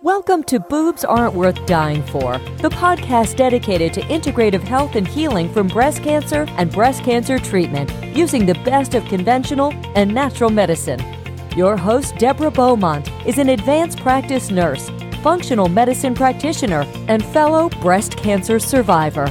Welcome to Boobs Aren't Worth Dying For, the podcast dedicated to integrative health and healing from breast cancer and breast cancer treatment using the best of conventional and natural medicine. Your host, Deborah Beaumont, is an advanced practice nurse, functional medicine practitioner, and fellow breast cancer survivor.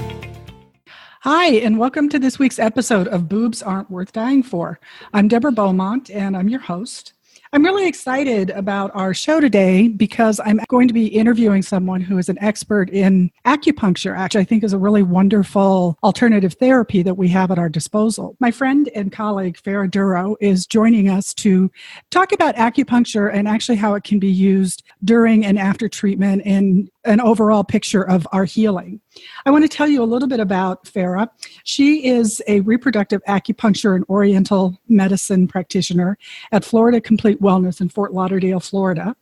Hi, and welcome to this week's episode of Boobs Aren't Worth Dying For. I'm Deborah Beaumont, and I'm your host. I'm really excited about our show today because I'm going to be interviewing someone who is an expert in acupuncture, which I think is a really wonderful alternative therapy that we have at our disposal. My friend and colleague, Farrar Duro, is joining us to talk about acupuncture and actually how it can be used during and after treatment in an overall picture of our healing. I want to tell you a little bit about Farrar. She is a reproductive acupuncture and oriental medicine practitioner at Florida Complete Wellness in Fort Lauderdale, Florida.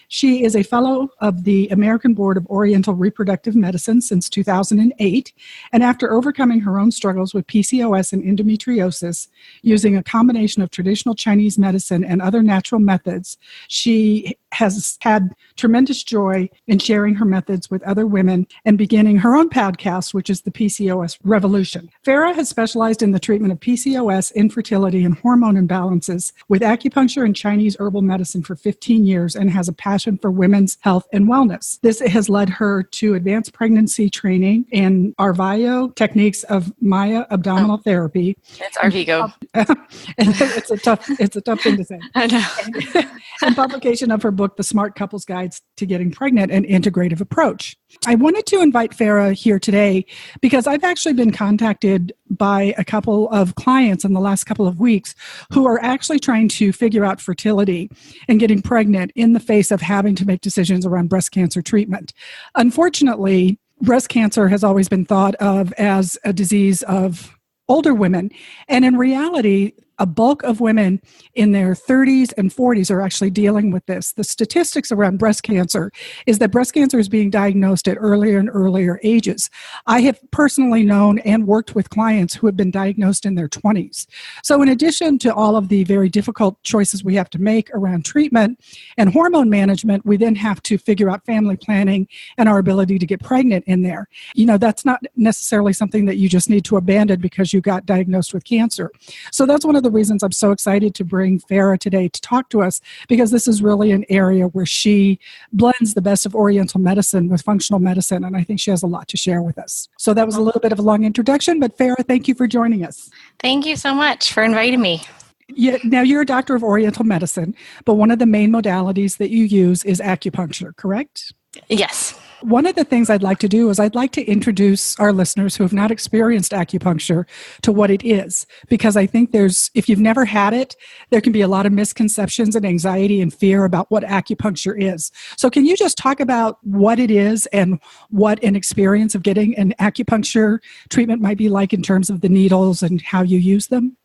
She is a fellow of the American Board of Oriental Reproductive Medicine since 2008, and after overcoming her own struggles with PCOS and endometriosis, using a combination of traditional Chinese medicine and other natural methods, she has had tremendous joy in sharing her methods with other women and beginning her own podcast, which is the PCOS Revolution. Farrar has specialized in the treatment of PCOS, infertility, and hormone imbalances with acupuncture and Chinese herbal medicine for 15 years and has a passion for women's health and wellness. This has led her to advanced pregnancy training in Arvayo techniques of Maya abdominal therapy. It's Arvigo. It's a tough thing to say. I know. And publication of her book, The Smart Couple's Guides to Getting Pregnant, an Integrative Approach. I wanted to invite Farrar here today because I've actually been contacted by a couple of clients in the last couple of weeks who are actually trying to figure out fertility and getting pregnant in the face of having to make decisions around breast cancer treatment. Unfortunately, breast cancer has always been thought of as a disease of older women, and in reality, a bulk of women in their 30s and 40s are actually dealing with this. The statistics around breast cancer is that breast cancer is being diagnosed at earlier and earlier ages. I have personally known and worked with clients who have been diagnosed in their 20s. So in addition to all of the very difficult choices we have to make around treatment and hormone management, we then have to figure out family planning and our ability to get pregnant in there. You know, that's not necessarily something that you just need to abandon because you got diagnosed with cancer. So that's one of the reasons I'm so excited to bring Farrar today to talk to us, because this is really an area where she blends the best of Oriental medicine with functional medicine, and I think she has a lot to share with us. So that was a little bit of a long introduction, but Farrar, thank you for joining us. Thank you so much for inviting me. Yeah, now you're a doctor of Oriental medicine, but one of the main modalities that you use is acupuncture, correct? Yes. One of the things I'd like to do is I'd like to introduce our listeners who have not experienced acupuncture to what it is, because I think if you've never had it, there can be a lot of misconceptions and anxiety and fear about what acupuncture is. So can you just talk about what it is and what an experience of getting an acupuncture treatment might be like in terms of the needles and how you use them?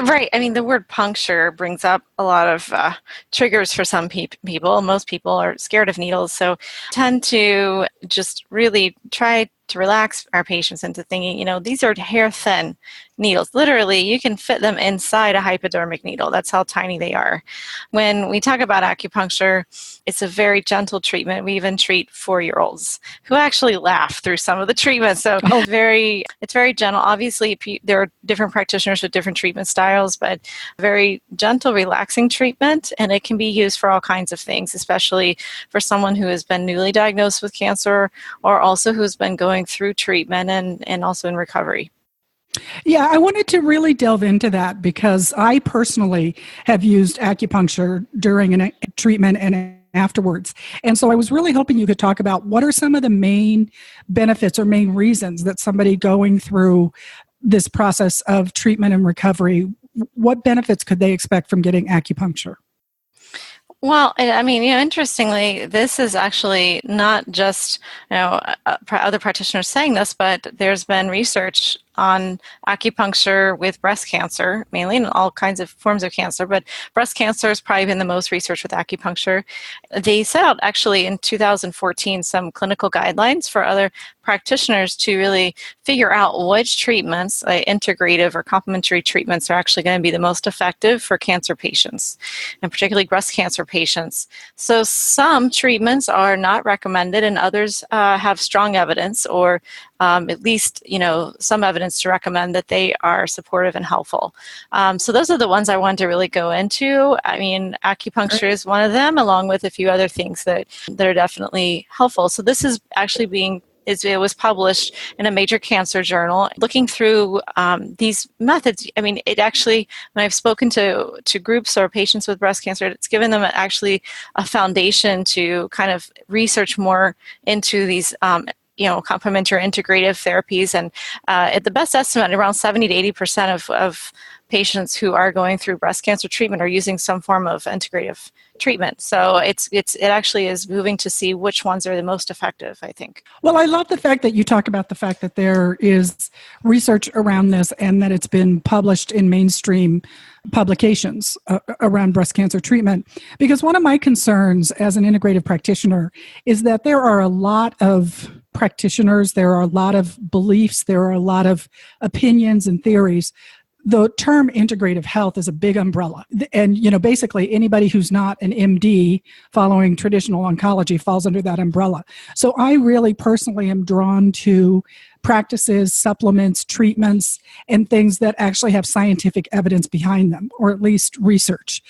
Right. I mean, the word puncture brings up a lot of triggers for some people. Most people are scared of needles, so tend to just really try to relax our patients into thinking, these are hair-thin needles. Literally, you can fit them inside a hypodermic needle. That's how tiny they are. When we talk about acupuncture, it's a very gentle treatment. We even treat 4-year-olds who actually laugh through some of the treatments. So it's very gentle. Obviously, there are different practitioners with different treatment styles, but very gentle, relaxing treatment, and it can be used for all kinds of things, especially for someone who has been newly diagnosed with cancer or also who's been going through treatment and also in recovery. Yeah, I wanted to really delve into that because I personally have used acupuncture during a treatment and afterwards. And so I was really hoping you could talk about what are some of the main benefits or main reasons that somebody going through this process of treatment and recovery, what benefits could they expect from getting acupuncture? Well, I mean, interestingly, this is actually not just, other practitioners saying this, but there's been research on acupuncture with breast cancer, mainly in all kinds of forms of cancer, but breast cancer has probably been the most research with acupuncture. They set out actually in 2014 some clinical guidelines for other practitioners to really figure out which treatments, integrative or complementary treatments, are actually going to be the most effective for cancer patients, and particularly breast cancer patients. So some treatments are not recommended, and others have strong evidence, or at least, some evidence to recommend that they are supportive and helpful. So those are the ones I wanted to really go into. I mean, acupuncture is one of them, along with a few other things that are definitely helpful. So this is actually it was published in a major cancer journal. Looking through these methods, I mean, it actually, when I've spoken to groups or patients with breast cancer, it's given them actually a foundation to kind of research more into these complementary integrative therapies. And at the best estimate, around 70 to 80% of patients who are going through breast cancer treatment are using some form of integrative treatment. So it actually is moving to see which ones are the most effective, I think. Well, I love the fact that you talk about the fact that there is research around this and that it's been published in mainstream publications around breast cancer treatment. Because one of my concerns as an integrative practitioner is that there are a lot of practitioners, there are a lot of beliefs, there are a lot of opinions and theories. The term integrative health is a big umbrella. And, basically anybody who's not an MD following traditional oncology falls under that umbrella. So I really personally am drawn to practices, supplements, treatments, and things that actually have scientific evidence behind them, or at least research.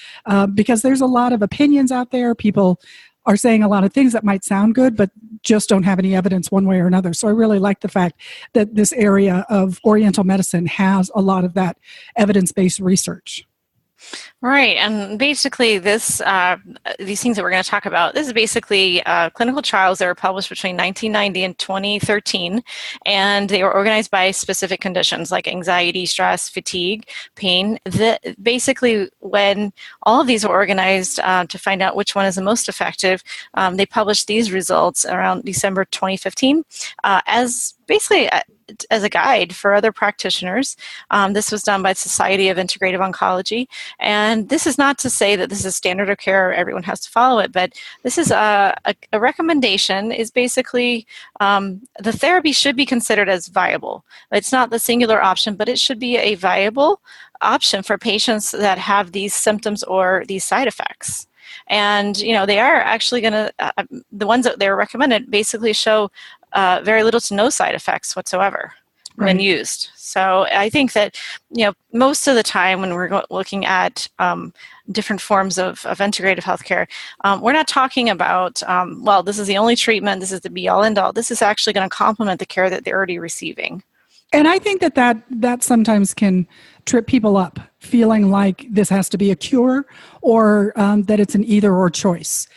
Because there's a lot of opinions out there. People are saying a lot of things that might sound good, but just don't have any evidence one way or another. So I really like the fact that this area of Oriental medicine has a lot of that evidence-based research. Right, and basically these things that we're going to talk about, this is basically clinical trials that were published between 1990 and 2013, and they were organized by specific conditions like anxiety, stress, fatigue, pain. Basically, when all of these were organized to find out which one is the most effective, they published these results around December 2015 as a guide for other practitioners. This was done by the Society of Integrative Oncology. And this is not to say that this is standard of care, everyone has to follow it, but this is a recommendation is basically the therapy should be considered as viable. It's not the singular option, but it should be a viable option for patients that have these symptoms or these side effects. And, they are actually going to, the ones that they're recommended basically show very little to no side effects whatsoever when used. So I think that, most of the time when we're looking at different forms of integrative healthcare, we're not talking about, this is the only treatment, this is the be-all, end-all. This is actually going to complement the care that they're already receiving. And I think that sometimes can trip people up, feeling like this has to be a cure or that it's an either-or choice.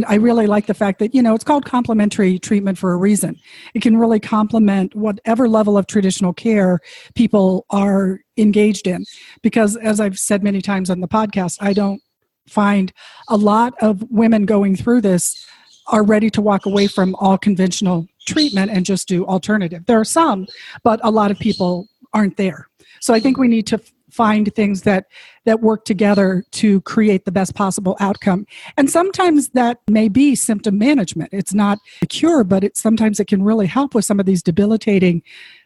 I really like the fact that, it's called complementary treatment for a reason. It can really complement whatever level of traditional care people are engaged in. Because as I've said many times on the podcast, I don't find a lot of women going through this are ready to walk away from all conventional treatment and just do alternative. There are some, but a lot of people aren't there. So I think we need to find things that work together to create the best possible outcome. And sometimes that may be symptom management. It's not a cure, but sometimes it can really help with some of these debilitating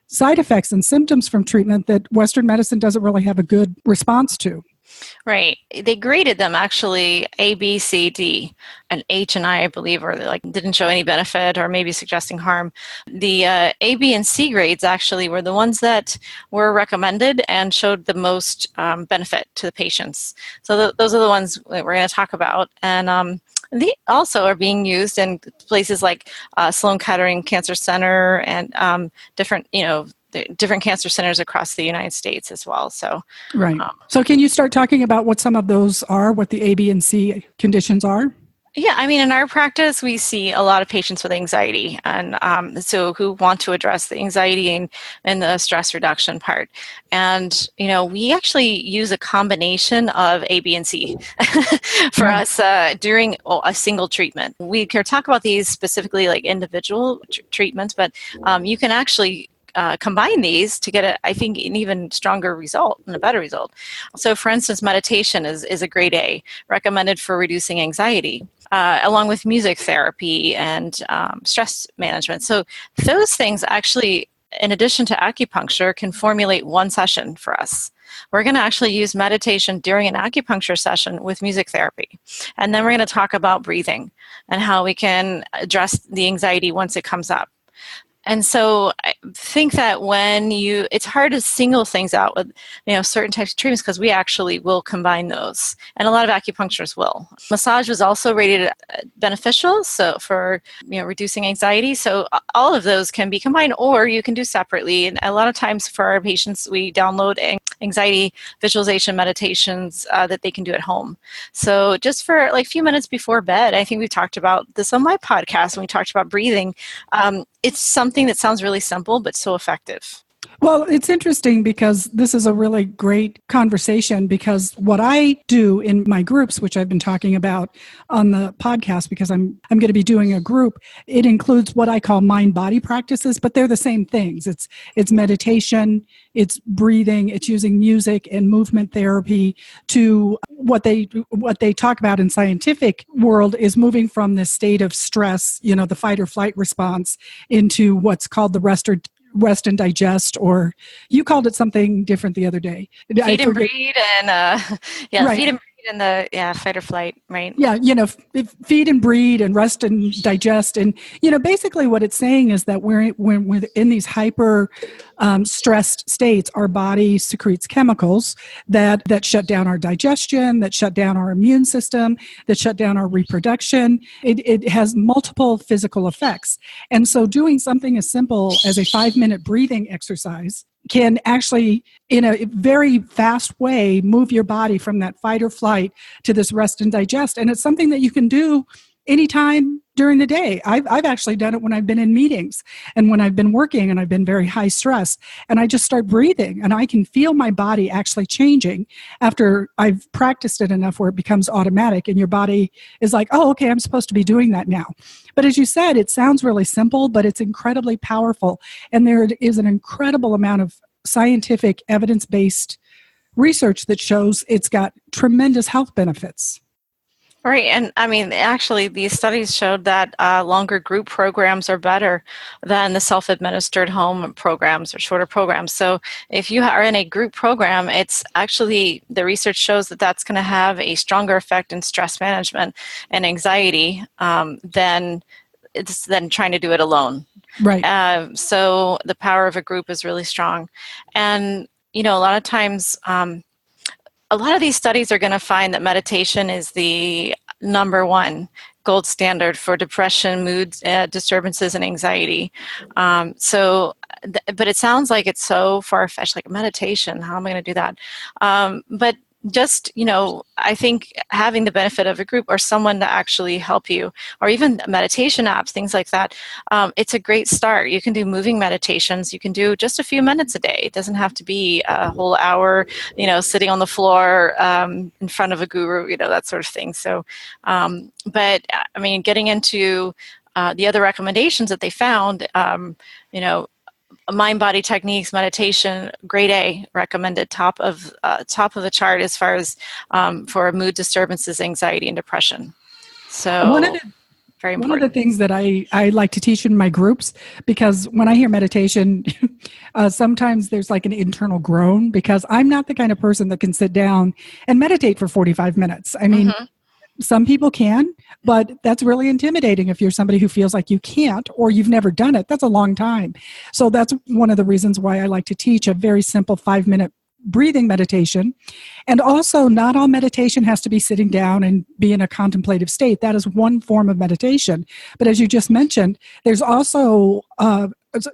side effects and symptoms from treatment that Western medicine doesn't really have a good response to. Right. They graded them actually A, B, C, D, and H and I believe, or didn't show any benefit or maybe suggesting harm. The A, B, and C grades actually were the ones that were recommended and showed the most benefit to the patients. So those are the ones that we're going to talk about. And they also are being used in places like Sloan Kettering Cancer Center and different cancer centers across the United States as well. So, right. So can you start talking about what some of those are, what the A, B, and C conditions are? Yeah, I mean, in our practice, we see a lot of patients with anxiety, and so who want to address the anxiety and the stress reduction part. And, we actually use a combination of A, B, and C for us during a single treatment. We can talk about these specifically like individual treatments, but you can actually combine these to get, I think, an even stronger result and a better result. So, for instance, meditation is a grade A, recommended for reducing anxiety, along with music therapy and stress management. So those things actually, in addition to acupuncture, can formulate one session for us. We're going to actually use meditation during an acupuncture session with music therapy. And then we're going to talk about breathing and how we can address the anxiety once it comes up. And so I think that it's hard to single things out with, certain types of treatments, because we actually will combine those. And a lot of acupuncturists will. Massage was also rated beneficial, so for, reducing anxiety. So all of those can be combined, or you can do separately. And a lot of times for our patients, we download anxiety visualization meditations that they can do at home. So just for like a few minutes before bed, I think we talked about this on my podcast when we talked about breathing. It's something that sounds really simple, but so effective. Well, it's interesting because this is a really great conversation, because what I do in my groups, which I've been talking about on the podcast, because I'm going to be doing a group, it includes what I call mind-body practices, but they're the same things. It's meditation, it's breathing, it's using music and movement therapy to what they talk about in scientific world is moving from this state of stress, the fight or flight response, into what's called the rest and digest, or you called it something different the other day. Feed and breed, and right. Feed and breed and the fight or flight, right? Yeah, feed and breed and rest and digest, and basically what it's saying is that when we're in these hyper stressed states, our body secretes chemicals that shut down our digestion, that shut down our immune system, that shut down our reproduction. It has multiple physical effects, and so doing something as simple as a 5-minute breathing exercise can actually, in a very fast way, move your body from that fight or flight to this rest and digest. And it's something that you can do anytime during the day. I've actually done it when I've been in meetings and when I've been working and I've been very high stress, and I just start breathing and I can feel my body actually changing after I've practiced it enough where it becomes automatic and your body is like, oh, okay, I'm supposed to be doing that now. But as you said, it sounds really simple, but it's incredibly powerful. And there is an incredible amount of scientific evidence-based research that shows it's got tremendous health benefits. Right. And I mean, actually, these studies showed that longer group programs are better than the self-administered home programs or shorter programs. So if you are in a group program, it's actually, the research shows that that's going to have a stronger effect in stress management and anxiety than trying to do it alone. Right. So the power of a group is really strong. And, a lot of times, a lot of these studies are going to find that meditation is the number one gold standard for depression, mood disturbances, and anxiety. But it sounds like it's so far-fetched, like meditation. How am I going to do that? But just, I think having the benefit of a group or someone to actually help you, or even meditation apps, things like that, it's a great start. You can do moving meditations. You can do just a few minutes a day. It doesn't have to be a whole hour, sitting on the floor in front of a guru, that sort of thing. So, but I mean, getting into the other recommendations that they found, mind-body techniques, meditation, grade A, recommended top of the chart as far as for mood disturbances, anxiety, and depression. So very important. One of the things that I like to teach in my groups, because when I hear meditation, sometimes there's like an internal groan, because I'm not the kind of person that can sit down and meditate for 45 minutes. I mean, some people can, but that's really intimidating if you're somebody who feels like you can't or you've never done it. That's a long time. So that's one of the reasons why I like to teach a very simple 5-minute breathing meditation. And also, not all meditation has to be sitting down and be in a contemplative state. That is one form of meditation. But as you just mentioned, there's also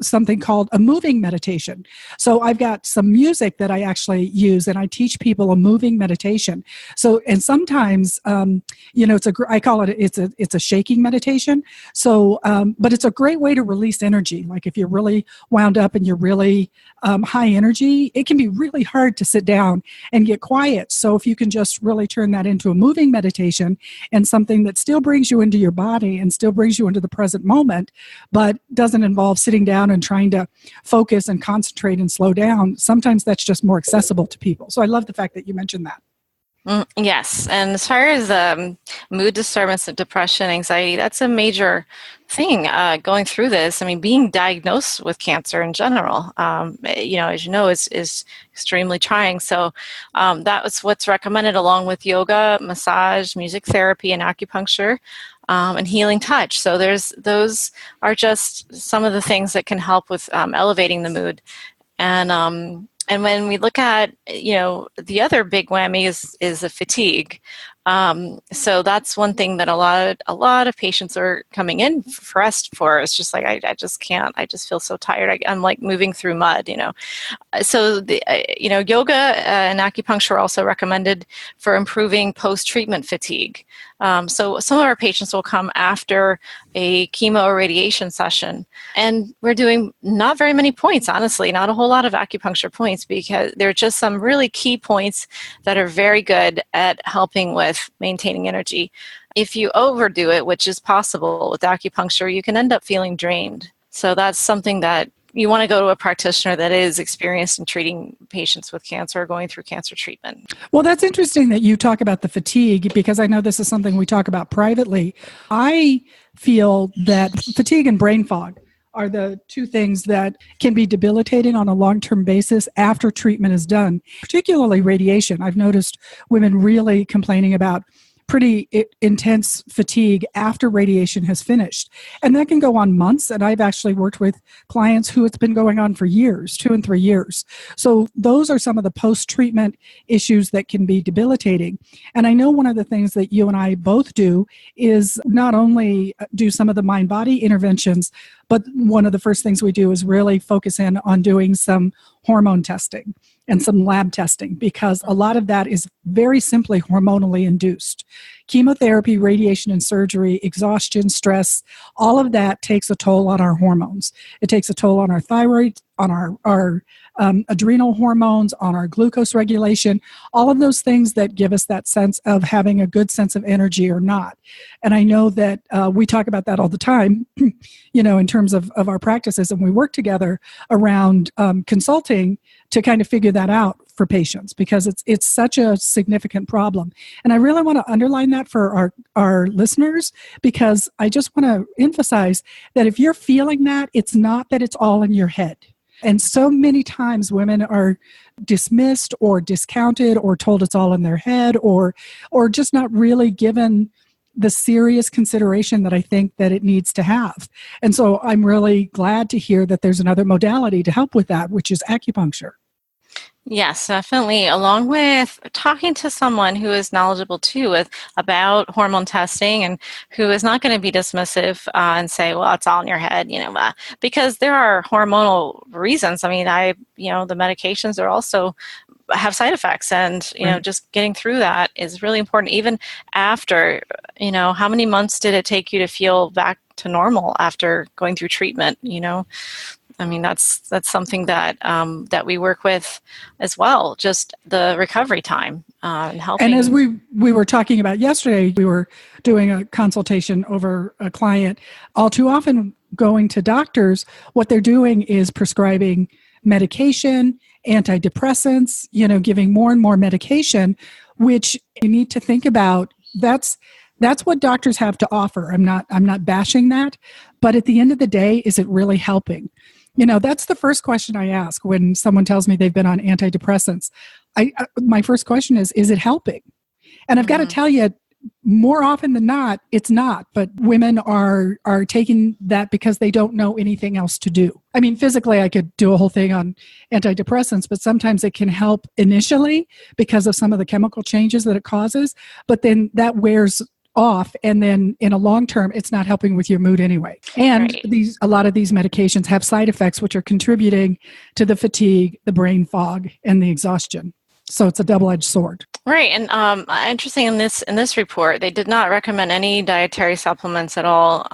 something called a moving meditation. So I've got some music that I actually use, and I teach people a moving meditation. So, and sometimes, I call it, it's a shaking meditation. So, but it's a great way to release energy. Like if you're really wound up and you're really high energy, it can be really hard to sit down and get quiet. So if you can just really turn that into a moving meditation and something that still brings you into your body and still brings you into the present moment, but doesn't involve sitting down and trying to focus and concentrate and slow down, sometimes that's just more accessible to people. So I love the fact that you mentioned that. Yes, and as far as mood disturbance, depression, anxiety, that's a major thing going through this. I mean, being diagnosed with cancer in general, as you know, is extremely trying. So that was what's recommended, along with yoga, massage, music therapy, and acupuncture, and healing touch. So those are just some of the things that can help with elevating the mood. And when we look at, the other big whammy is the fatigue. So that's one thing that a lot of patients are coming in for us for. It's just like, I just can't. I just feel so tired. I'm like moving through mud, So yoga and acupuncture are also recommended for improving post-treatment fatigue. So some of our patients will come after a chemo or radiation session, and we're doing not very many points, honestly, not a whole lot of acupuncture points, because there are just some really key points that are very good at helping with maintaining energy. If you overdo it, which is possible with acupuncture, you can end up feeling drained. So that's something that you want to go to a practitioner that is experienced in treating patients with cancer or going through cancer treatment. Well, that's interesting that you talk about the fatigue, because I know this is something we talk about privately. I feel that fatigue and brain fog are the two things that can be debilitating on a long-term basis after treatment is done, particularly radiation. I've noticed women really complaining about pretty intense fatigue after radiation has finished. And that can go on months. And I've actually worked with clients who it's been going on for years, 2 and 3 years. So those are some of the post-treatment issues that can be debilitating. And I know one of the things that you and I both do is not only do some of the mind-body interventions, but one of the first things we do is really focus in on doing some hormone testing and some lab testing, because a lot of that is very simply hormonally induced. Chemotherapy, radiation and surgery, exhaustion, stress, all of that takes a toll on our hormones. It takes a toll on our thyroid, on our adrenal hormones, on our glucose regulation, all of those things that give us that sense of having a good sense of energy or not. And I know that we talk about that all the time, in terms of our practices, and we work together around consulting to kind of figure that out for patients, because it's such a significant problem. And I really want to underline that for our listeners, because I just want to emphasize that if you're feeling that, it's not that it's all in your head. And so many times women are dismissed or discounted or told it's all in their head, or just not really given the serious consideration that I think that it needs to have. And so I'm really glad to hear that there's another modality to help with that, which is acupuncture. Yes, definitely. Along with talking to someone who is knowledgeable too about hormone testing, and who is not going to be dismissive and say, well, it's all in your head, because there are hormonal reasons. I mean, the medications are also have side effects, and Right. Just getting through that is really important. Even after, how many months did it take you to feel back to normal after going through treatment? I mean, that's something that that we work with as well, just the recovery time and helping. And as we were talking about yesterday, we were doing a consultation over a client. All too often going to doctors, what they're doing is prescribing medication, antidepressants, giving more and more medication, which you need to think about. That's what doctors have to offer. I'm not bashing that, but at the end of the day, is it really helping? That's the first question I ask when someone tells me they've been on antidepressants. My first question is it helping? And I've got to tell you, more often than not, it's not. But women are taking that because they don't know anything else to do. I mean, physically, I could do a whole thing on antidepressants, but sometimes it can help initially because of some of the chemical changes that it causes. But then that wears off, and then in a long term, it's not helping with your mood anyway. And Right. a lot of these medications have side effects, which are contributing to the fatigue, the brain fog, and the exhaustion. So it's a double-edged sword. Right, and interesting in this report, they did not recommend any dietary supplements at all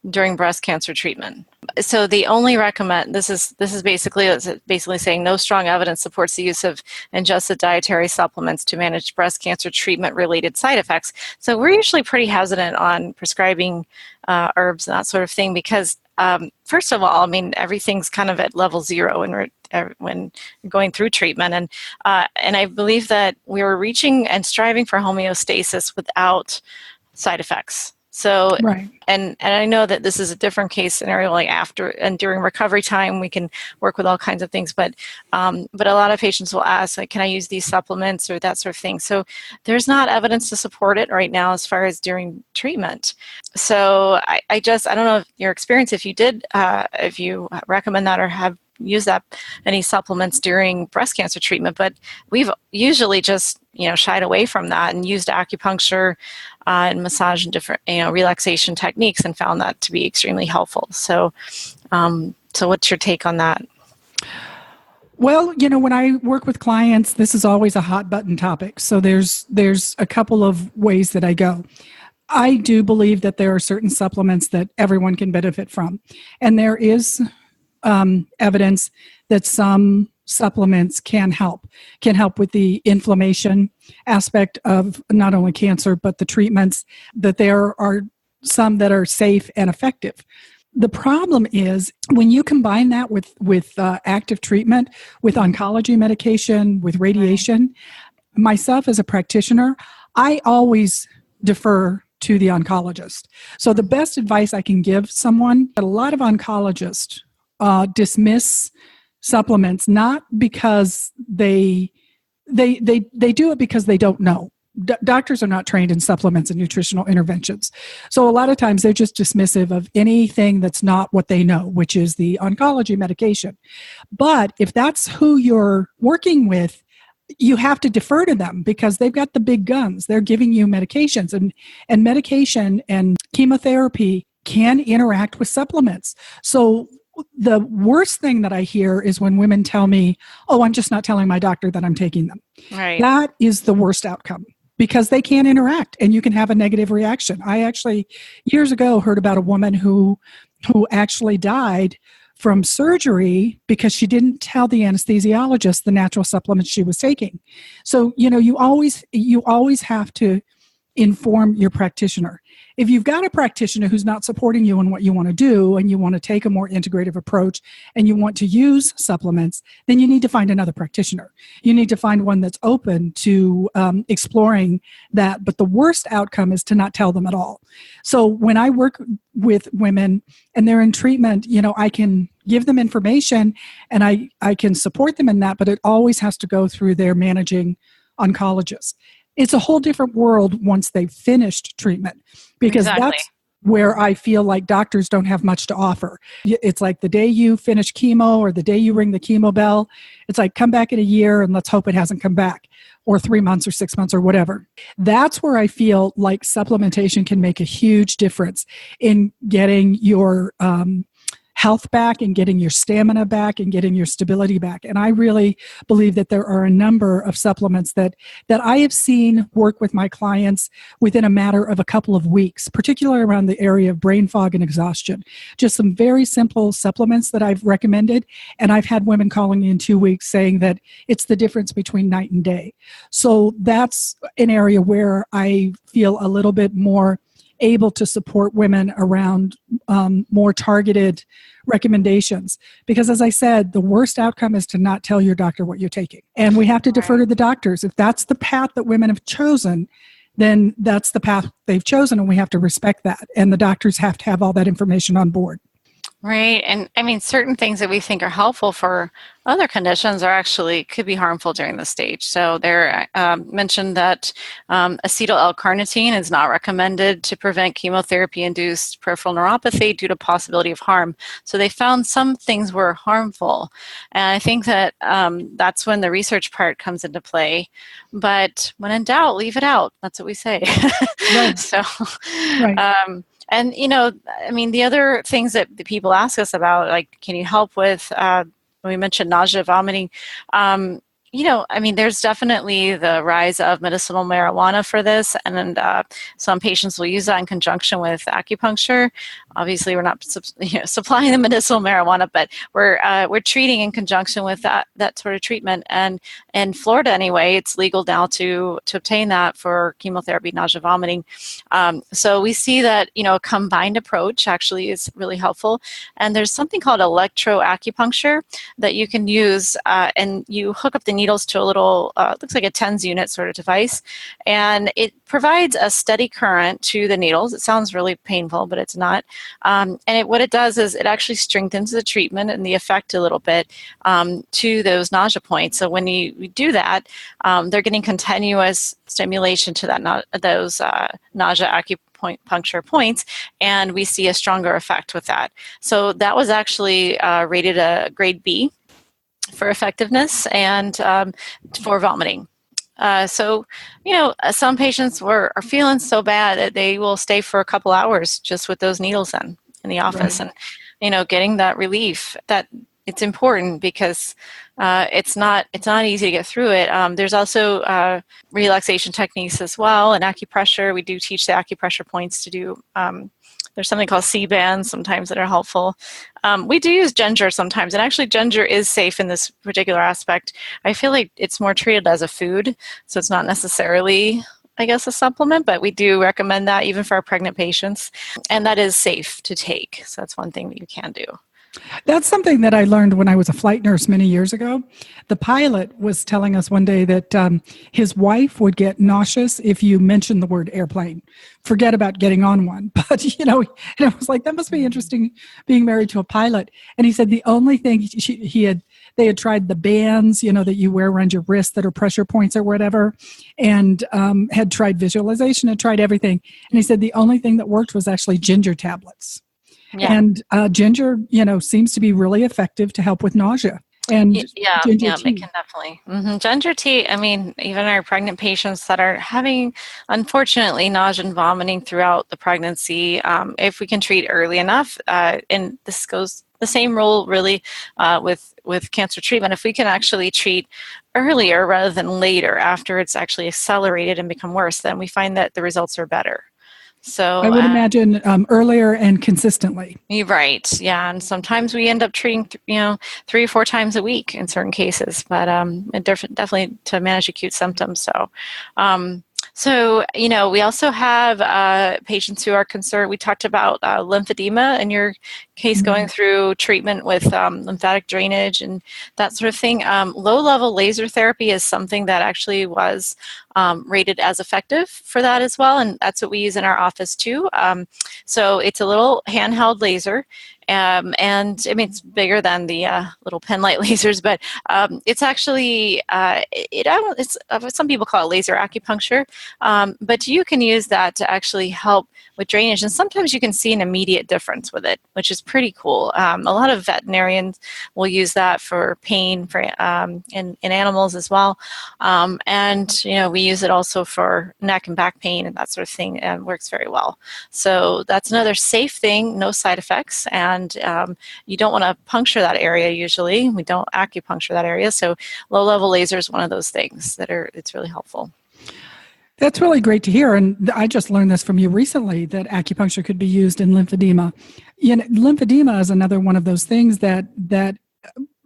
during breast cancer treatment. So they only recommend, this is basically saying no strong evidence supports the use of ingested dietary supplements to manage breast cancer treatment related side effects. So we're usually pretty hesitant on prescribing herbs and that sort of thing, because First of all, I mean, everything's kind of at level 0 when you're going through treatment. And I believe that we were reaching and striving for homeostasis without side effects. So, Right. and I know that this is a different case scenario, like after and during recovery time, we can work with all kinds of things, but a lot of patients will ask, like, can I use these supplements or that sort of thing? So there's not evidence to support it right now as far as during treatment. So I don't know your experience, if you recommend that or have used that any supplements during breast cancer treatment, but we've usually just shied away from that and used acupuncture and massage and different relaxation techniques and found that to be extremely helpful. So what's your take on that? Well, when I work with clients, this is always a hot button topic. So there's a couple of ways that I go. I do believe that there are certain supplements that everyone can benefit from, and there is evidence that some supplements can help with the inflammation aspect of not only cancer, but the treatments, that there are some that are safe and effective. The problem is when you combine that with active treatment, with oncology medication, with radiation. Myself as a practitioner, I always defer to the oncologist. So the best advice I can give someone, that a lot of oncologists dismiss supplements, not because they do it because they don't know. Doctors are not trained in supplements and nutritional interventions. So a lot of times they're just dismissive of anything that's not what they know, which is the oncology medication. But if that's who you're working with, you have to defer to them because they've got the big guns. They're giving you medications, and medication and chemotherapy can interact with supplements. So the worst thing that I hear is when women tell me, oh, I'm just not telling my doctor that I'm taking them. Right. That is the worst outcome because they can't interact and you can have a negative reaction. I actually, years ago, heard about a woman who actually died from surgery because she didn't tell the anesthesiologist the natural supplements she was taking. So, you always have to inform your practitioner. If you've got a practitioner who's not supporting you in what you want to do and you want to take a more integrative approach and you want to use supplements, then you need to find another practitioner. You need to find one that's open to exploring that. But the worst outcome is to not tell them at all. So when I work with women and they're in treatment, I can give them information and I can support them in that, but it always has to go through their managing oncologist. It's a whole different world once they've finished treatment because That's where I feel like doctors don't have much to offer. It's like the day you finish chemo or the day you ring the chemo bell, it's like come back in a year and let's hope it hasn't come back, or 3 months or 6 months or whatever. That's where I feel like supplementation can make a huge difference in getting your health back and getting your stamina back and getting your stability back. And I really believe that there are a number of supplements that I have seen work with my clients within a matter of a couple of weeks, particularly around the area of brain fog and exhaustion. Just some very simple supplements that I've recommended. And I've had women calling me in 2 weeks saying that it's the difference between night and day. So that's an area where I feel a little bit more able to support women around more targeted recommendations. Because as I said, the worst outcome is to not tell your doctor what you're taking. And we have to defer to the doctors. If that's the path that women have chosen, then that's the path they've chosen, and we have to respect that. And the doctors have to have all that information on board. Right. And I mean, certain things that we think are helpful for other conditions are actually could be harmful during this stage. So there mentioned that acetyl L-carnitine is not recommended to prevent chemotherapy-induced peripheral neuropathy due to possibility of harm. So they found some things were harmful. And I think that that's when the research part comes into play. But when in doubt, leave it out. That's what we say. Right. So, right. And, I mean, the other things that the people ask us about, like, can you help with, we mentioned nausea, vomiting. There's definitely the rise of medicinal marijuana for this, and some patients will use that in conjunction with acupuncture. Obviously, we're not supplying the medicinal marijuana, but we're treating in conjunction with that sort of treatment. And in Florida, anyway, it's legal now to obtain that for chemotherapy, nausea, vomiting. So we see that a combined approach actually is really helpful. And there's something called electroacupuncture that you can use, and you hook up the needles to a little, looks like a TENS unit sort of device, and it provides a steady current to the needles. It sounds really painful, but it's not. What it does is it actually strengthens the treatment and the effect a little bit to those nausea points. So when you do that, they're getting continuous stimulation to those nausea acupuncture points, and we see a stronger effect with that. So that was actually rated a grade B for effectiveness and for vomiting. Some patients are feeling so bad that they will stay for a couple hours just with those needles in the office, right. And getting that relief. That it's important because it's not easy to get through it. There's also relaxation techniques as well, and acupressure. We do teach the acupressure points to do. There's something called C-bands sometimes that are helpful. We do use ginger sometimes, and actually ginger is safe in this particular aspect. I feel like it's more treated as a food, so it's not necessarily, I guess, a supplement, but we do recommend that even for our pregnant patients, and that is safe to take. So that's one thing that you can do. That's something that I learned when I was a flight nurse many years ago. The pilot was telling us one day that his wife would get nauseous if you mentioned the word airplane. Forget about getting on one. But, and I was like, that must be interesting being married to a pilot. And he said the only thing they had tried the bands, that you wear around your wrist that are pressure points or whatever, and had tried visualization and tried everything. And he said the only thing that worked was actually ginger tablets. Yeah. And ginger, seems to be really effective to help with nausea. And ginger tea. It can definitely. Mm-hmm. Ginger tea, even our pregnant patients that are having, unfortunately, nausea and vomiting throughout the pregnancy, if we can treat early enough, and this goes the same rule really with cancer treatment, if we can actually treat earlier rather than later after it's actually accelerated and become worse, then we find that the results are better. So I would imagine earlier and consistently. You're right. Yeah. And sometimes we end up treating, 3 or 4 times a week in certain cases, but definitely to manage acute symptoms. So, we also have patients who are concerned. We talked about lymphedema in your case, going through treatment with lymphatic drainage and that sort of thing. Low-level laser therapy is something that actually was rated as effective for that as well, and that's what we use in our office too. So it's a little handheld laser. And it's bigger than the little pen light lasers, but it's actually some people call it laser acupuncture, but you can use that to actually help with drainage, and sometimes you can see an immediate difference with it, which is pretty cool. A lot of veterinarians will use that for pain for in animals as well, and we use it also for neck and back pain and that sort of thing, and works very well. So that's another safe thing, no side effects, and you don't want to puncture that area usually. We don't acupuncture that area, so low-level laser is one of those things it's really helpful. That's really great to hear, and I just learned this from you recently, that acupuncture could be used in lymphedema. Lymphedema is another one of those things that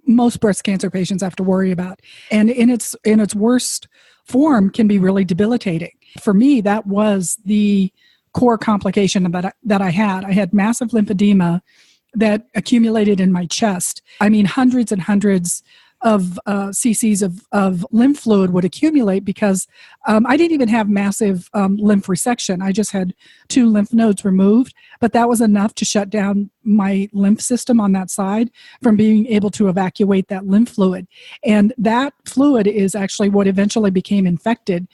most breast cancer patients have to worry about, and in its worst form can be really debilitating. For me, that was the core complication that I had. I had massive lymphedema that accumulated in my chest. Hundreds and hundreds of cc's of lymph fluid would accumulate because I didn't even have massive lymph resection. I just had 2 lymph nodes removed, but that was enough to shut down my lymph system on that side from being able to evacuate that lymph fluid. And that fluid is actually what eventually became infected.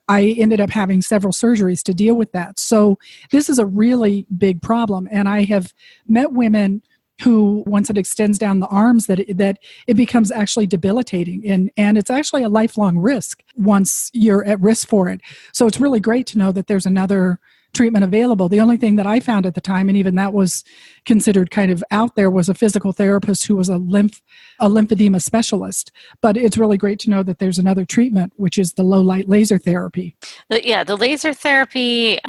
I ended up having several surgeries to deal with that. So this is a really big problem. And I have met women who, once it extends down the arms, that it becomes actually debilitating. And it's actually a lifelong risk once you're at risk for it. So it's really great to know that there's another treatment available. The only thing that I found at the time, and even that was considered kind of out there, was a physical therapist who was a lymphedema specialist. But it's really great to know that there's another treatment, which is the low light laser therapy. The laser therapy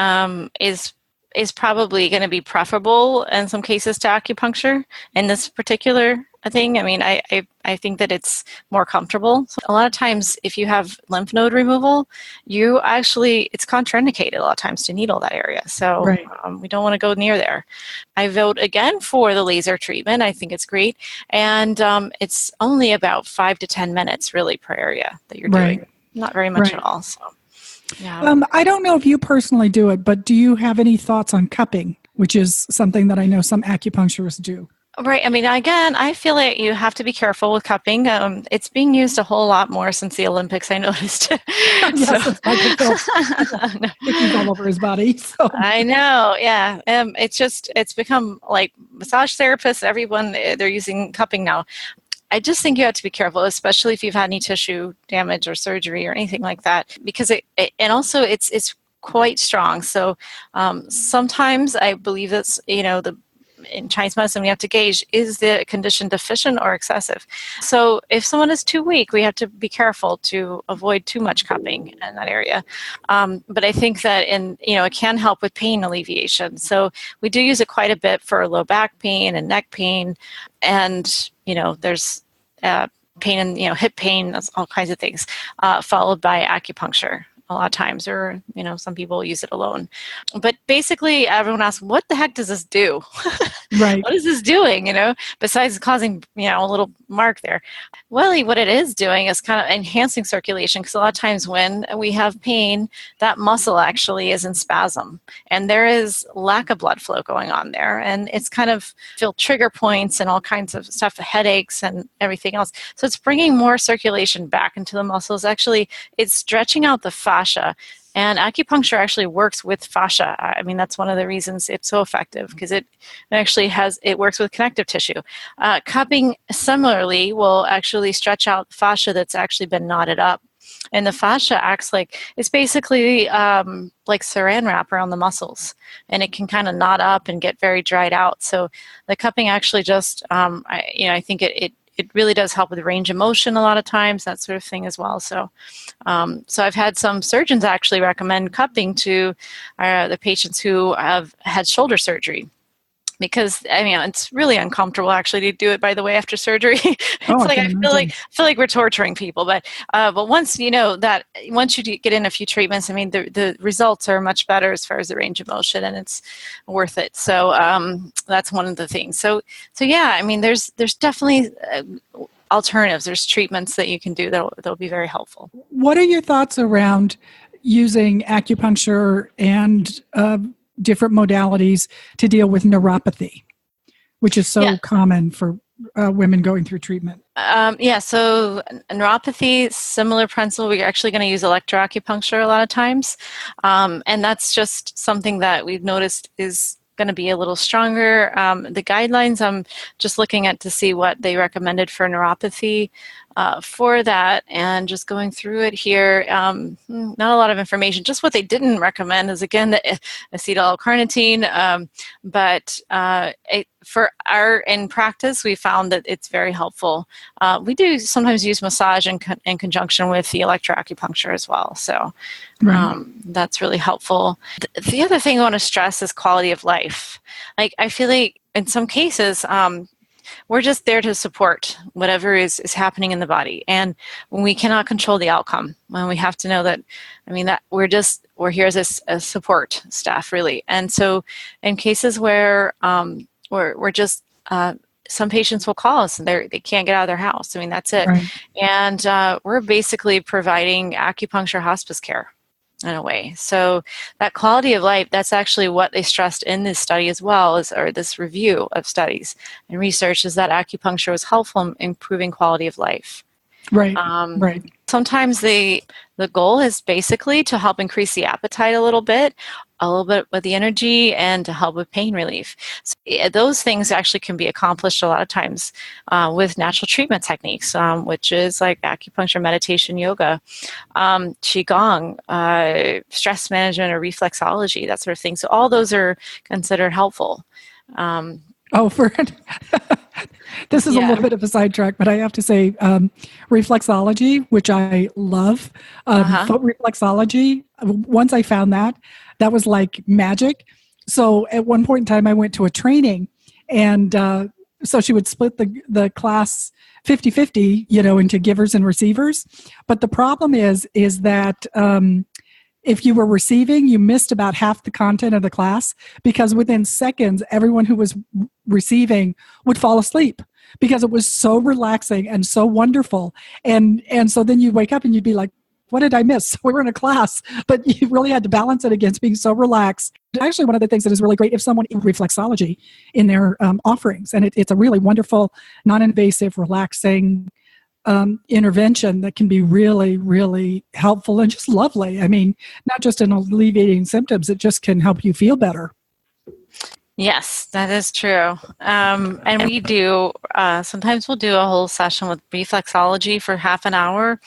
is probably going to be preferable in some cases to acupuncture in this particular thing. I mean, I think that it's more comfortable. So a lot of times, if you have lymph node removal, it's contraindicated a lot of times to needle that area. So right. We don't want to go near there. I vote again for the laser treatment. I think it's great. And it's only about 5 to 10 minutes really per area that you're doing. Right. Not very much Right. at all. So. Yeah. I don't know if you personally do it, but do you have any thoughts on cupping, which is something that I know some acupuncturists do? Right. I mean, again, I feel like you have to be careful with cupping. It's being used a whole lot more since the Olympics, I noticed. Yes, Michael all over his body. So. I know. Yeah. It's become like massage therapists, everyone, they're using cupping now. I just think you have to be careful, especially if you've had any tissue damage or surgery or anything like that, because it's quite strong. So sometimes I believe that's, in Chinese medicine, we have to gauge, is the condition deficient or excessive? So if someone is too weak, we have to be careful to avoid too much cupping in that area. But I think that it can help with pain alleviation. So we do use it quite a bit for low back pain and neck pain. And, there's pain and, hip pain, that's all kinds of things, followed by acupuncture. A lot of times, or some people use it alone. But basically, everyone asks, "What the heck does this do? Right? What is this doing? Besides causing a little mark there." Well, what it is doing is kind of enhancing circulation, because a lot of times when we have pain, that muscle actually is in spasm, and there is lack of blood flow going on there, and it's kind of feel trigger points and all kinds of stuff, headaches and everything else. So it's bringing more circulation back into the muscles. Actually, it's stretching out the fascia, and acupuncture actually works with fascia. I mean, that's one of the reasons it's so effective, because it works with connective tissue. Cupping similarly will actually stretch out fascia that's actually been knotted up, and the fascia acts it's basically like saran wrap around the muscles, and it can kind of knot up and get very dried out. So the cupping actually just I think it really does help with range of motion a lot of times, that sort of thing as well. So I've had some surgeons actually recommend cupping to the patients who have had shoulder surgery, because it's really uncomfortable actually to do it, by the way, after surgery. I feel like we're torturing people, but once once you get in a few treatments, the results are much better as far as the range of motion, and it's worth it. So that's one of the things. So yeah, there's definitely alternatives. There's treatments that you can do that'll be very helpful. What are your thoughts around using acupuncture and different modalities to deal with neuropathy, which is so common for women going through treatment? So neuropathy, similar principle. We're actually going to use electroacupuncture a lot of times. And that's just something that we've noticed is going to be a little stronger. The guidelines, I'm just looking at to see what they recommended for neuropathy for that, and just going through it here. Not a lot of information. Just what they didn't recommend is, again, the acetyl-L-carnitine. But in practice, we found that it's very helpful. We do sometimes use massage in conjunction with the electroacupuncture as well. So that's really helpful. The other thing I want to stress is quality of life. I feel like in some cases, we're just there to support whatever is happening in the body. And when we cannot control the outcome, when we have to know that, that we're here as a support staff, really. And so in cases where we're just, some patients will call us and they can't get out of their house. That's it. Right. And we're basically providing acupuncture hospice care in a way. So that quality of life, that's actually what they stressed in this study as well, or this review of studies and research, is that acupuncture was helpful in improving quality of life. Right. Sometimes the goal is basically to help increase the appetite a little bit, a little bit with the energy and to help with pain relief. So those things actually can be accomplished a lot of times with natural treatment techniques, which is like acupuncture, meditation, yoga, qigong, stress management, or reflexology, that sort of thing. So all those are considered helpful. This is a little bit of a sidetrack, but I have to say reflexology, which I love, foot reflexology. Once I found that was like magic. So at one point in time, I went to a training, and so she would split the class 50-50, into givers and receivers. But the problem is that if you were receiving, you missed about half the content of the class, because within seconds, everyone who was receiving would fall asleep because it was so relaxing and so wonderful. And so then you'd wake up and you'd be like, what did I miss? We were in a class, but you really had to balance it against being so relaxed. Actually, one of the things that is really great, if someone in reflexology in their offerings, and it's a really wonderful, non-invasive, relaxing intervention that can be really, really helpful and just lovely. I mean, not just in alleviating symptoms, it just can help you feel better. Yes, that is true. And we do, sometimes we'll do a whole session with reflexology for half an hour,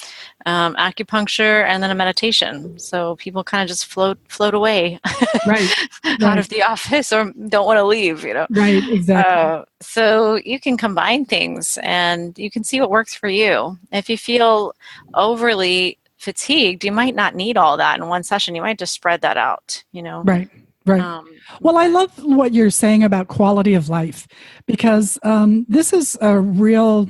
acupuncture, and then a meditation. So people kind of just float away out of the office or don't want to leave, Right, exactly. So you can combine things and you can see what works for you. If you feel overly fatigued, you might not need all that in one session. You might just spread that out, Right. Right. Well, I love what you're saying about quality of life, because this is a real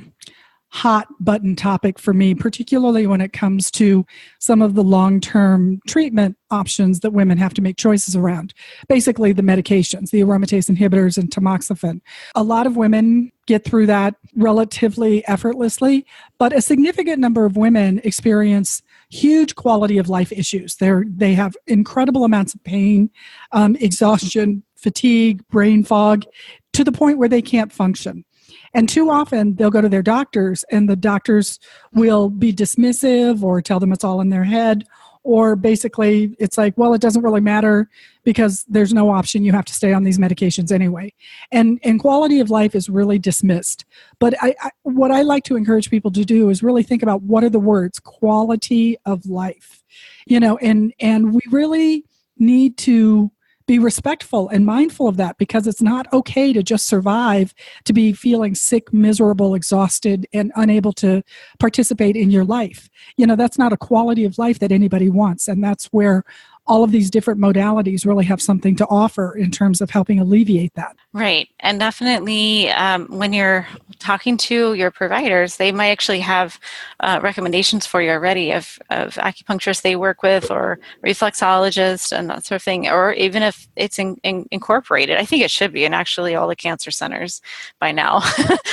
hot button topic for me, particularly when it comes to some of the long-term treatment options that women have to make choices around. Basically, the medications, the aromatase inhibitors and tamoxifen. A lot of women get through that relatively effortlessly, but a significant number of women experience huge quality of life issues. They have incredible amounts of pain, exhaustion, fatigue, brain fog, to the point where they can't function. And too often they'll go to their doctors, and the doctors will be dismissive or tell them it's all in their head, or basically it's like, well, it doesn't really matter because there's no option. You have to stay on these medications anyway. And quality of life is really dismissed. But what I like to encourage people to do is really think about, what are the words? Quality of life. And we really need to be respectful and mindful of that, because it's not okay to just survive, to be feeling sick, miserable, exhausted, and unable to participate in your life. That's not a quality of life that anybody wants. And that's where all of these different modalities really have something to offer in terms of helping alleviate that. Right. And definitely when you're talking to your providers, they might actually have recommendations for you already of acupuncturists they work with, or reflexologists and that sort of thing, or even if it's incorporated. I think it should be in actually all the cancer centers by now.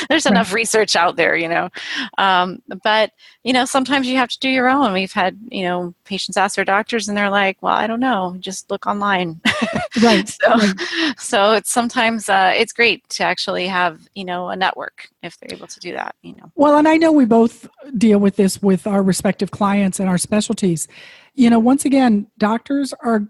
There's enough research out there, but, sometimes you have to do your own. We've had, patients ask their doctors and they're like, well, I don't know, just look online. Right. So it's sometimes it's great to actually have, a network if they're able to do that, Well, and I know we both deal with this with our respective clients and our specialties. Once again, doctors are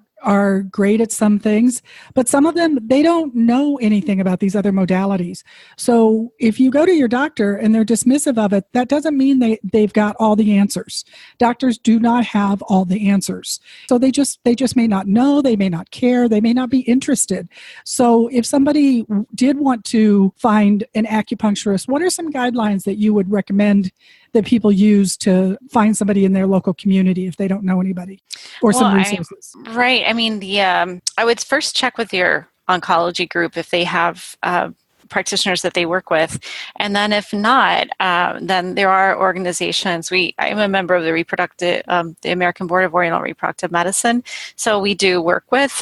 great at some things, but some of them, they don't know anything about these other modalities. So if you go to your doctor and they're dismissive of it, that doesn't mean they've got all the answers. Doctors do not have all the answers. So they just may not know, they may not care, they may not be interested. So if somebody did want to find an acupuncturist, what are some guidelines that you would recommend that people use to find somebody in their local community if they don't know anybody, or some resources? I mean, I would first check with your oncology group if they have practitioners that they work with. And then if not, then there are organizations. I'm a member of the American Board of Oriental Reproductive Medicine. So we do work with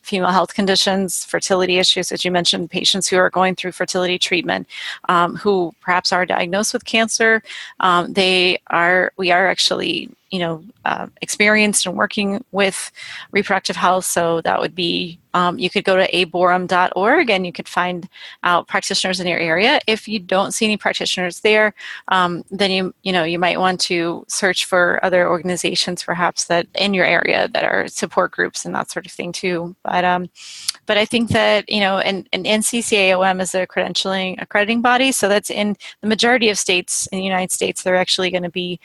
female health conditions, fertility issues, as you mentioned, patients who are going through fertility treatment, who perhaps are diagnosed with cancer. We are actually, experienced in working with reproductive health. So that would be, you could go to aborum.org and you could find out practitioners in your area. If you don't see any practitioners there, then you might want to search for other organizations perhaps that in your area that are support groups and that sort of thing too. But I think that, and NCCAOM is a accrediting body. So that's in the majority of states in the United States, they're actually going to be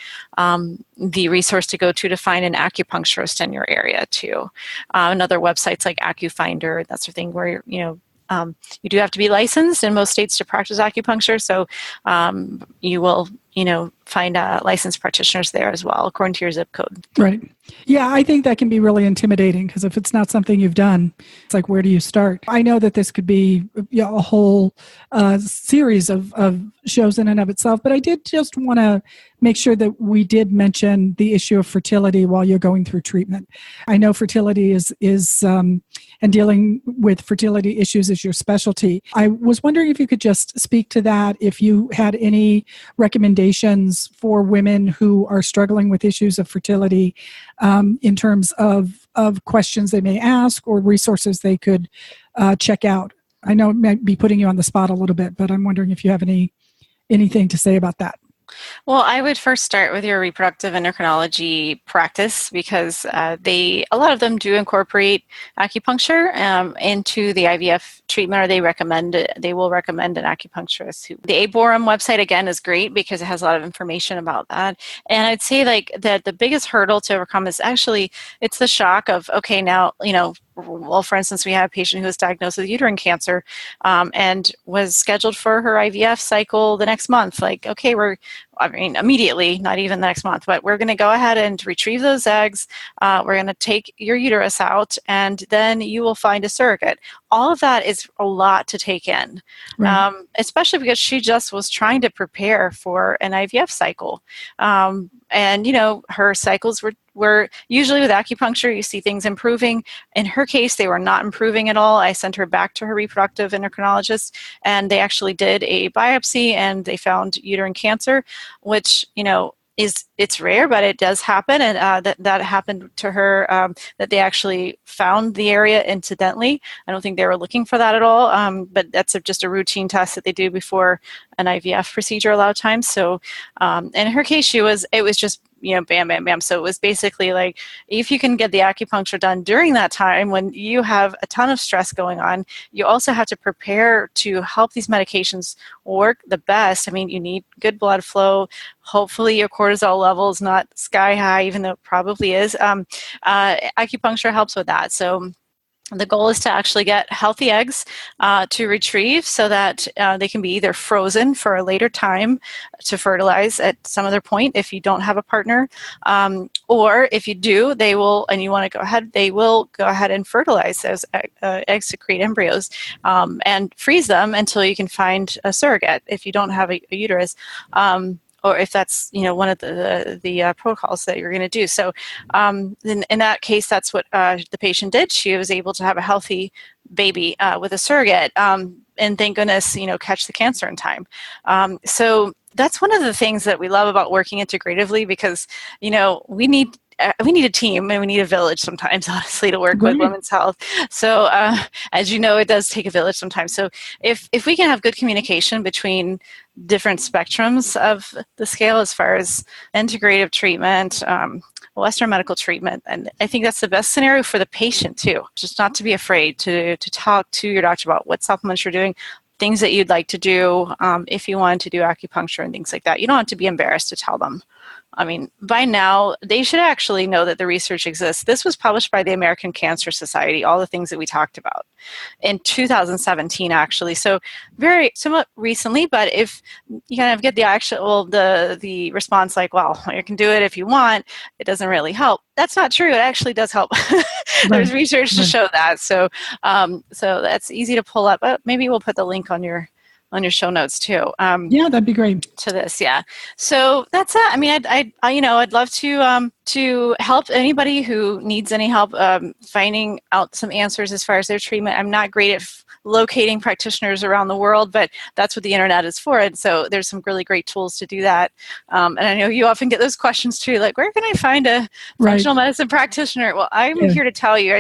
the resource to go to find an acupuncturist in your area too. And other websites like AcuFinder, that sort of thing, where, you do have to be licensed in most states to practice acupuncture. So you will, find licensed practitioners there as well, according to your zip code. Right. Yeah, I think that can be really intimidating because if it's not something you've done, it's like, where do you start? I know that this could be a whole series of shows in and of itself, but I did just want to make sure that we did mention the issue of fertility while you're going through treatment. I know fertility is and dealing with fertility issues is your specialty. I was wondering if you could just speak to that, if you had any recommendations for women who are struggling with issues of fertility in terms of questions they may ask or resources they could check out. I know it might be putting you on the spot a little bit, but I'm wondering if you have anything to say about that. Well, I would first start with your reproductive endocrinology practice because a lot of them do incorporate acupuncture into the IVF treatment, or they will recommend an acupuncturist. The Aborum website, again, is great because it has a lot of information about that. And I'd say that the biggest hurdle to overcome is actually, it's the shock of, okay, now, well, for instance, we had a patient who was diagnosed with uterine cancer and was scheduled for her IVF cycle the next month. Like, okay, immediately, not even the next month, but we're going to go ahead and retrieve those eggs. We're going to take your uterus out, and then you will find a surrogate. All of that is a lot to take in, right. Especially because she just was trying to prepare for an IVF cycle. And, her cycles were usually with acupuncture, you see things improving. In her case, they were not improving at all. I sent her back to her reproductive endocrinologist, and they actually did a biopsy, and they found uterine cancer, which, it's rare, but it does happen. And that happened to her, that they actually found the area incidentally. I don't think they were looking for that at all, but that's just a routine test that they do before an IVF procedure a lot of times. So in her case, it was just, bam, bam, bam. So it was basically like, if you can get the acupuncture done during that time when you have a ton of stress going on, you also have to prepare to help these medications work the best. I mean, you need good blood flow. Hopefully your cortisol level is not sky high, even though it probably is. Acupuncture helps with that. So the goal is to actually get healthy eggs to retrieve so that they can be either frozen for a later time to fertilize at some other point if you don't have a partner, or if you do, they will go ahead and fertilize those eggs to create embryos and freeze them until you can find a surrogate if you don't have a uterus. Or if that's one of the protocols that you're going to do. So in that case, that's what the patient did. She was able to have a healthy baby with a surrogate, and thank goodness, catch the cancer in time. So that's one of the things that we love about working integratively because we need a team and we need a village sometimes, honestly, to work with women's health. So as you know, it does take a village sometimes. So if we can have good communication between different spectrums of the scale as far as integrative treatment, Western medical treatment, and I think that's the best scenario for the patient too. Just not to be afraid to talk to your doctor about what supplements you're doing, things that you'd like to do if you wanted to do acupuncture and things like that. You don't have to be embarrassed to tell them. I mean, by now, they should actually know that the research exists. This was published by the American Cancer Society, all the things that we talked about, in 2017, actually. So very somewhat recently, but if you kind of get the response like, well, you can do it if you want, it doesn't really help. That's not true. It actually does help. There's research to show that. So that's easy to pull up. Maybe we'll put the link on your show notes too. Yeah, that'd be great. To this, yeah. So that's it. I mean, I'd love to help anybody who needs any help finding out some answers as far as their treatment. I'm not great at locating practitioners around the world, but that's what the internet is for. And so there's some really great tools to do that. And I know you often get those questions too, like, where can I find a functional medicine practitioner? Well, I'm here to tell you,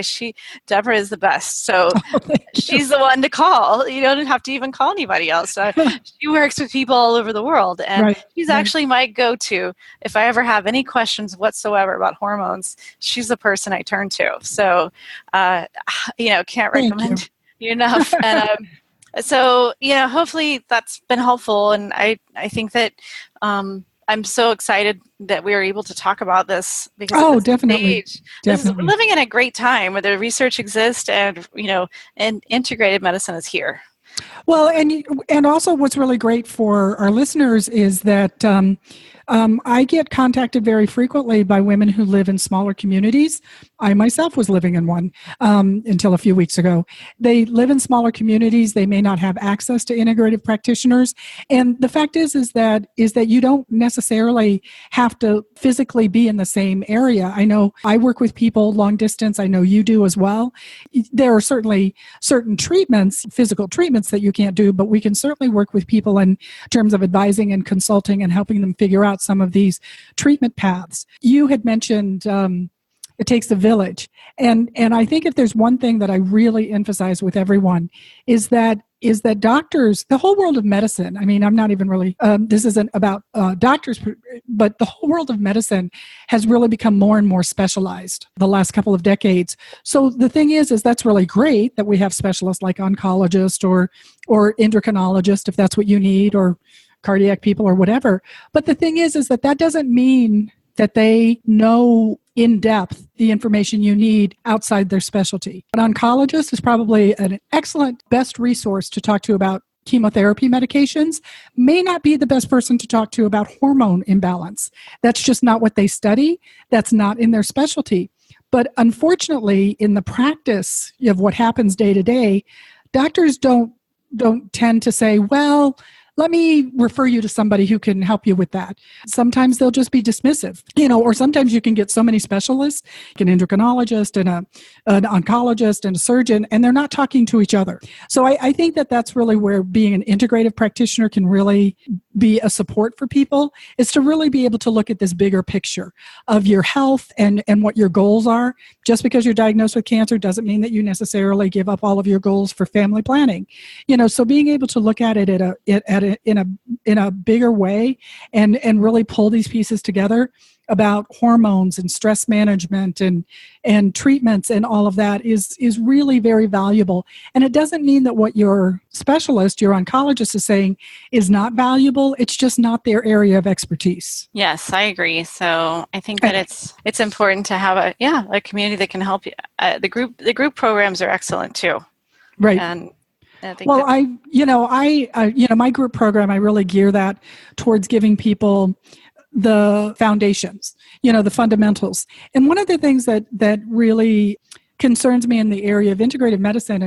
Deborah is the best. So she's the one to call. You don't have to even call anybody else. She works with people all over the world. And she's actually my go-to. If I ever have any questions whatsoever about hormones, she's the person I turn to. So, can't recommend you enough. And so, hopefully that's been helpful. And I think that I'm so excited that we were able to talk about this because definitely. This is living in a great time where the research exists and integrated medicine is here. Well, and also what's really great for our listeners is that I get contacted very frequently by women who live in smaller communities. I myself was living in one until a few weeks ago. They live in smaller communities. They may not have access to integrative practitioners. And the fact is that you don't necessarily have to physically be in the same area. I know I work with people long distance. I know you do as well. There are certainly certain treatments, physical treatments that you can't do, but we can certainly work with people in terms of advising and consulting and helping them figure out some of these treatment paths. You had mentioned it takes a village. And I think if there's one thing that I really emphasize with everyone is that doctors, the whole world of medicine, I mean, I'm not even really, this isn't about doctors, but the whole world of medicine has really become more and more specialized the last couple of decades. So the thing is that's really great that we have specialists like oncologist or endocrinologist, if that's what you need, or cardiac people or whatever. But the thing is that doesn't mean that they know in depth the information you need outside their specialty. An oncologist is probably an excellent, best resource to talk to about chemotherapy medications, may not be the best person to talk to about hormone imbalance. That's just not what they study. That's not in their specialty. But unfortunately, in the practice of what happens day to day, doctors don't tend to say, well, let me refer you to somebody who can help you with that. Sometimes they'll just be dismissive, or sometimes you can get so many specialists, like an endocrinologist and an oncologist and a surgeon, and they're not talking to each other. So I think that's really where being an integrative practitioner can really be a support for people, is to really be able to look at this bigger picture of your health and what your goals are. Just because you're diagnosed with cancer doesn't mean that you necessarily give up all of your goals for family planning. So being able to look at it in a bigger way and really pull these pieces together about hormones and stress management and treatments and all of that is really very valuable. And it doesn't mean that what your specialist, your oncologist is saying is not valuable. It's just not their area of expertise. Yes, I agree. So I think that it's important to have a community that can help you. The group programs are excellent too. Right. And I think my group program, I really gear that towards giving people the foundations, the fundamentals. And one of the things that really concerns me in the area of integrative medicine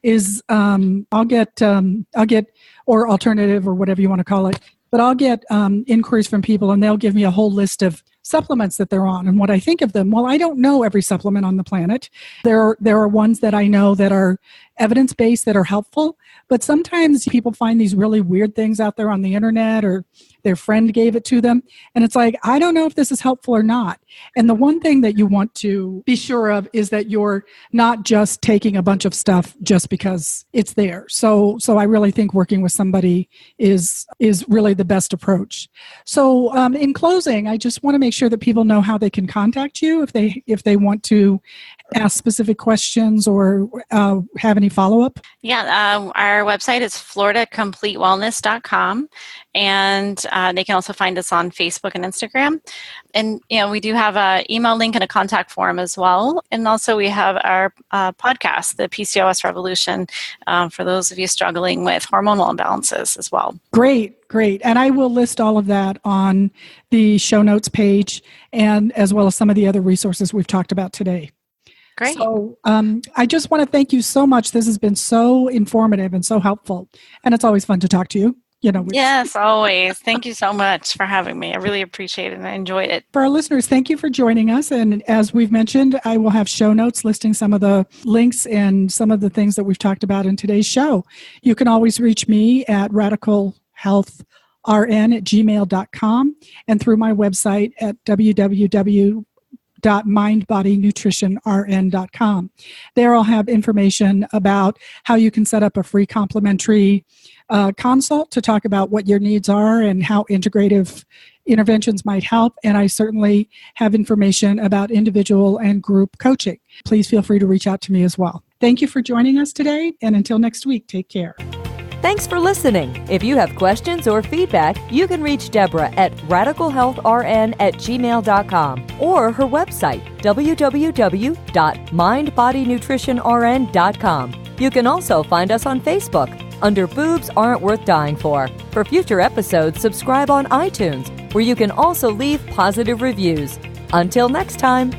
is I'll get or alternative or whatever you want to call it, but I'll get inquiries from people and they'll give me a whole list of supplements that they're on and what I think of them. Well, I don't know every supplement on the planet. There are ones that I know that are evidence-based, that are helpful, but sometimes people find these really weird things out there on the internet, or their friend gave it to them, and it's like, I don't know if this is helpful or not. And the one thing that you want to be sure of is that you're not just taking a bunch of stuff just because it's there. So I really think working with somebody is really the best approach. So in closing, I just want to make sure that people know how they can contact you if they want to ask specific questions or have any follow-up. Yeah, our website is floridacompletewellness.com, and they can also find us on Facebook and Instagram. And we do have an email link and a contact form as well. And also we have our podcast, the PCOS Revolution, for those of you struggling with hormonal imbalances as well. Great. And I will list all of that on the show notes page, and as well as some of the other resources we've talked about today. Great. So I just want to thank you so much. This has been so informative and so helpful. And it's always fun to talk to you. Yes, always. Thank you so much for having me. I really appreciate it and I enjoyed it. For our listeners, thank you for joining us. And as we've mentioned, I will have show notes listing some of the links and some of the things that we've talked about in today's show. You can always reach me at radicalhealthrn@gmail.com and through my website at www.mindbodynutritionrn.com. There I'll have information about how you can set up a free complimentary consult to talk about what your needs are and how integrative interventions might help. And I certainly have information about individual and group coaching. Please feel free to reach out to me as well. Thank you for joining us today. And until next week, take care. Thanks for listening. If you have questions or feedback, you can reach Deborah at radicalhealthrn@gmail.com or her website, www.mindbodynutritionrn.com. You can also find us on Facebook under Boobs Aren't Worth Dying For. For future episodes, subscribe on iTunes, where you can also leave positive reviews. Until next time.